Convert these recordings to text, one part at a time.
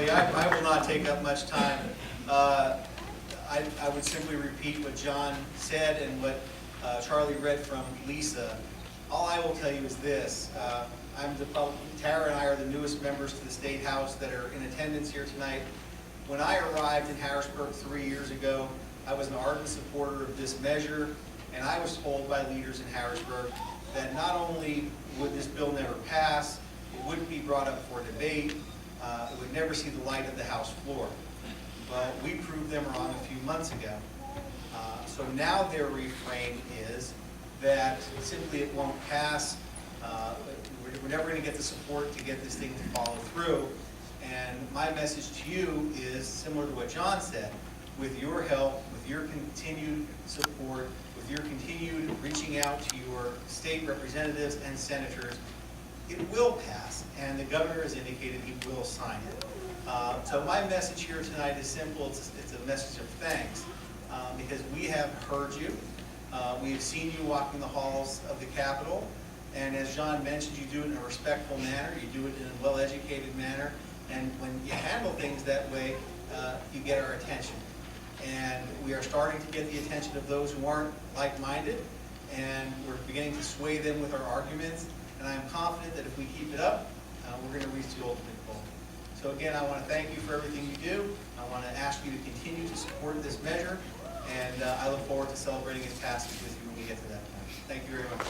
Charlie. I will not take up much time. I would simply repeat what John said and what Charlie read from Lisa. All I will tell you is this. Tara and I are the newest members to the State House that are in attendance here tonight. When I arrived in Harrisburg 3 years ago, I was an ardent supporter of this measure, and I was told by leaders in Harrisburg that not only would this bill never pass, it wouldn't be brought up for debate, it would never see the light of the House floor. But we proved them wrong a few months ago. So now their refrain is that simply it won't pass. We're never going to get the support to get this thing to follow through. And my message to you is similar to what John said. With your help, with your continued support, with your continued reaching out to your state representatives and senators, it will pass, and the governor has indicated he will sign it. So my message here tonight is simple. It's a message of thanks because we have heard you. We have seen you walking the halls of the Capitol, and as John mentioned, you do it in a respectful manner. You do it in a well-educated manner, and when you handle things that way, you get our attention. And we are starting to get the attention of those who aren't like-minded, and we're beginning to sway them with our arguments. And I'm confident that if we keep it up, we're going to reach the ultimate goal. So again, I want to thank you for everything you do. I want to ask you to continue to support this measure, and I look forward to celebrating its passage with you when we get to that point. Thank you very much.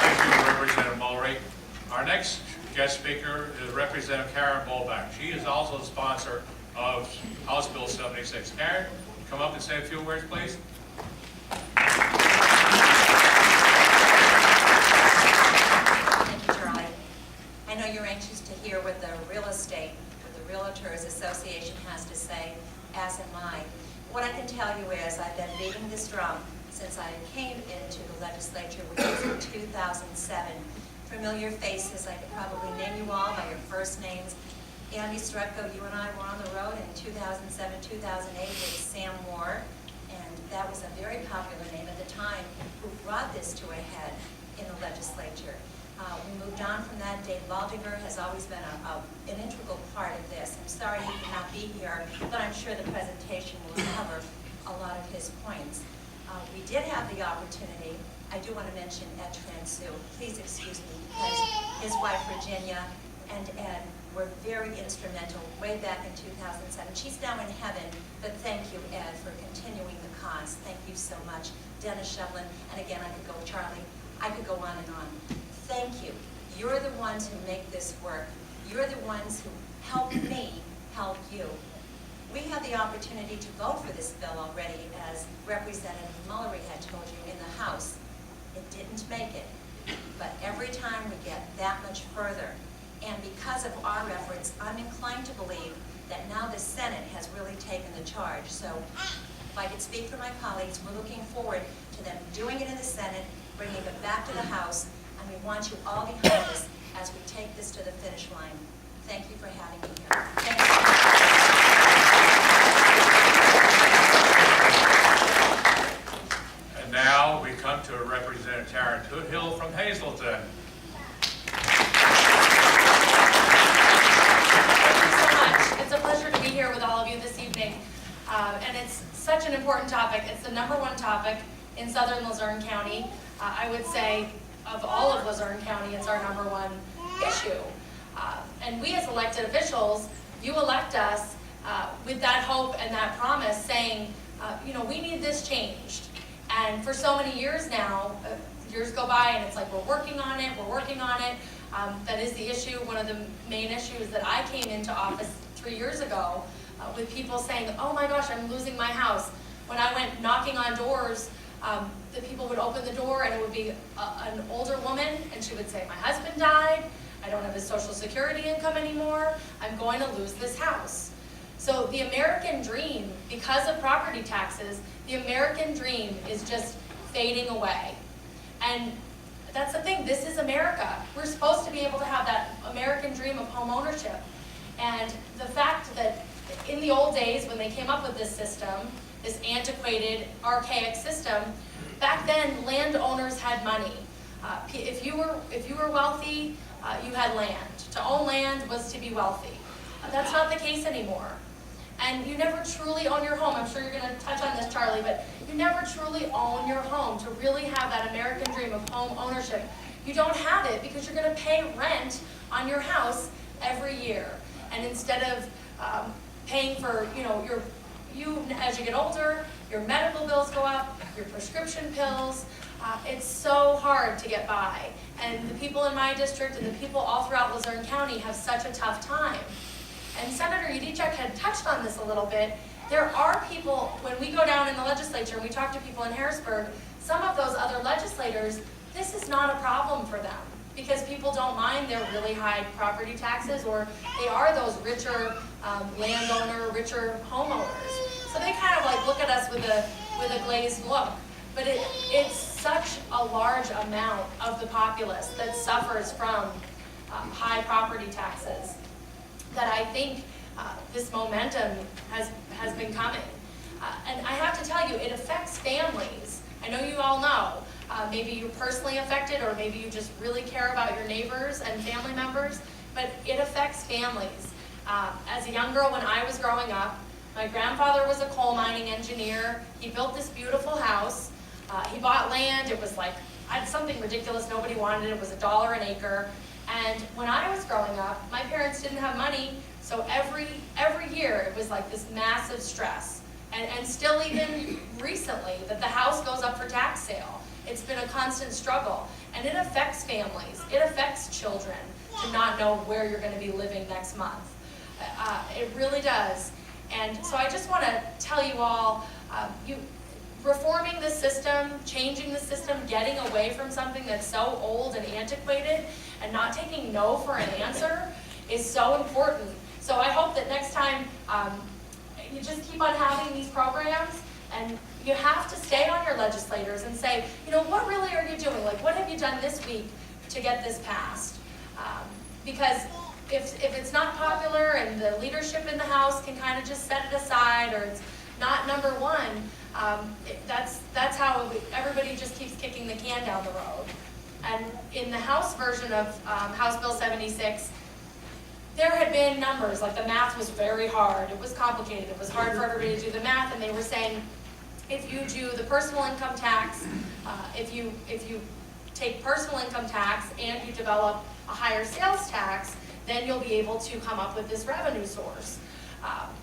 Thank you, Representative Mulray. Our next guest speaker is Representative Karen Bolbach. She is also the sponsor of House Bill 76. Karen, come up and say a few words, please. Thank you, Charlie. I know you're anxious to hear what the Realtors Association has to say, as am I. What I can tell you is I've been beating this drum since I came into the legislature, which was in 2007. Familiar faces, I could probably name you all by your first names. Andy Stretko, you and I were on the road in 2007, 2008 with Sam Moore, and that was a very popular name at the time, who brought this to a head in the legislature. We moved on from that. Dave Baldinger has always been an integral part of this. I'm sorry he could not be here, but I'm sure the presentation will cover a lot of his points. We did have the opportunity, I do want to mention Ed Transu, please excuse me, because his wife Virginia and Ed were very instrumental way back in 2007. She's now in heaven, but thank you, Ed, for continuing the cause. Thank you so much. Dennis Shevlin, and again, I could go, Charlie, I could go on and on. Thank you. You're the ones who make this work. You're the ones who help me help you. We had the opportunity to vote for this bill already, as Representative Mullery had told you, in the House. It didn't make it, but every time we get that much further, and because of our efforts, I'm inclined to believe that now the Senate has really taken the charge. So if I could speak for my colleagues, we're looking forward to them doing it in the Senate, bringing it back to the House, and we want you all behind us as we take this to the finish line. Thank you for having me here. Thank you. And now we come to Representative Taryn Toohill from Hazleton. It's a pleasure to be here with all of you this evening, and it's such an important topic. It's the #1 topic in southern Luzerne County. I would say of all of Luzerne County, it's our #1 issue. And we as elected officials, you elect us with that hope and that promise saying, you know, we need this changed. And for so many years now, years go by and it's like, we're working on it, we're working on it. That is the issue, one of the main issues that I came into office 3 years ago with people saying, oh my gosh, I'm losing my house. When I went knocking on doors, the people would open the door and it would be an older woman and she would say, my husband died, I don't have his Social Security income anymore, I'm going to lose this house. So the American dream, because of property taxes, the American dream is just fading away. And that's the thing, this is America. We're supposed to be able to have that American dream of home ownership. And the fact that in the old days when they came up with this system, this antiquated, archaic system, back then landowners had money. If you were wealthy, you had land. To own land was to be wealthy. That's not the case anymore. And you never truly own your home. I'm sure you're going to touch on this, Charlie, but you never truly own your home. To really have that American dream of home ownership, you don't have it because you're going to pay rent on your house every year. And instead of paying for, as you get older, your medical bills go up, your prescription pills. It's so hard to get by. And the people in my district and the people all throughout Luzerne County have such a tough time. And Senator Yudichak had touched on this a little bit. There are people, when we go down in the legislature and we talk to people in Harrisburg, some of those other legislators, this is not a problem for them because people don't mind their really high property taxes, or they are those richer landowner, richer homeowners. So they kind of like look at us with a glazed look. But it's such a large amount of the populace that suffers from high property taxes that I think this momentum has been coming. And I have to tell you, it affects families. I know you all know. Maybe you're personally affected, or maybe you just really care about your neighbors and family members, but it affects families. As a young girl, when I was growing up, my grandfather was a coal mining engineer. He built this beautiful house. He bought land. It was like something ridiculous. Nobody wanted it. It was $1 an acre. And when I was growing up, my parents didn't have money, so every year it was like this massive stress. And still even recently, that the house goes up for tax sale. It's been a constant struggle. And it affects families. It affects children to not know where you're going to be living next month. It really does. And so I just want to tell you all, reforming the system, changing the system, getting away from something that's so old and antiquated, and not taking no for an answer is so important. So I hope that next time you just keep on having these programs, and you have to stay on your legislators and say, what really are you doing? Like, what have you done this week to get this passed? Because if it's not popular and the leadership in the House can kind of just set it aside, or it's not number one, that's how everybody just keeps kicking the can down the road. And in the House version of House Bill 76, there had been numbers, like the math was very hard. It was complicated. It was hard for everybody to do the math, and they were saying, if you do the personal income tax, if you take personal income tax and you develop a higher sales tax, then you'll be able to come up with this revenue source.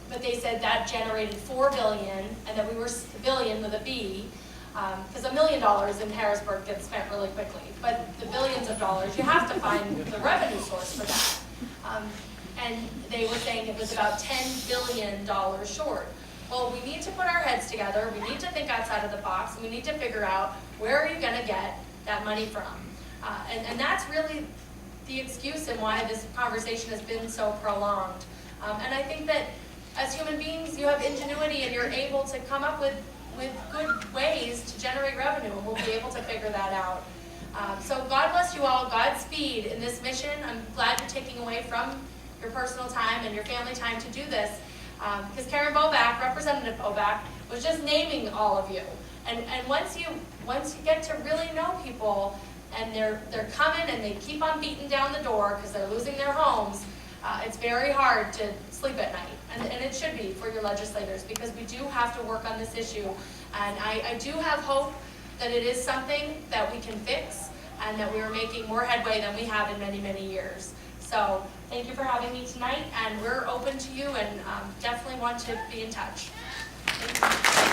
But they said that generated $4 billion, and that we were billion with a B, because $1 million in Harrisburg gets spent really quickly. But the billions of dollars, you have to find the revenue source for that. And they were saying it was about $10 billion short. Well, we need to put our heads together. We need to think outside of the box. And we need to figure out, where are you going to get that money from? And that's really the excuse and why this conversation has been so prolonged. And I think that as human beings, you have ingenuity and you're able to come up with good ways to generate revenue, and we'll be able to figure that out. So God bless you all. Godspeed in this mission. I'm glad you're taking away from your personal time and your family time to do this. Because Karen Bobak, Representative Bobak, was just naming all of you. And once you get to really know people, and they're coming and they keep on beating down the door because they're losing their homes, it's very hard to sleep at night. And it should be for your legislators, because we do have to work on this issue. And I do have hope that it is something that we can fix, and that we are making more headway than we have in many, many years. So thank you for having me tonight, and we're open to you, and definitely want to be in touch. Thank you.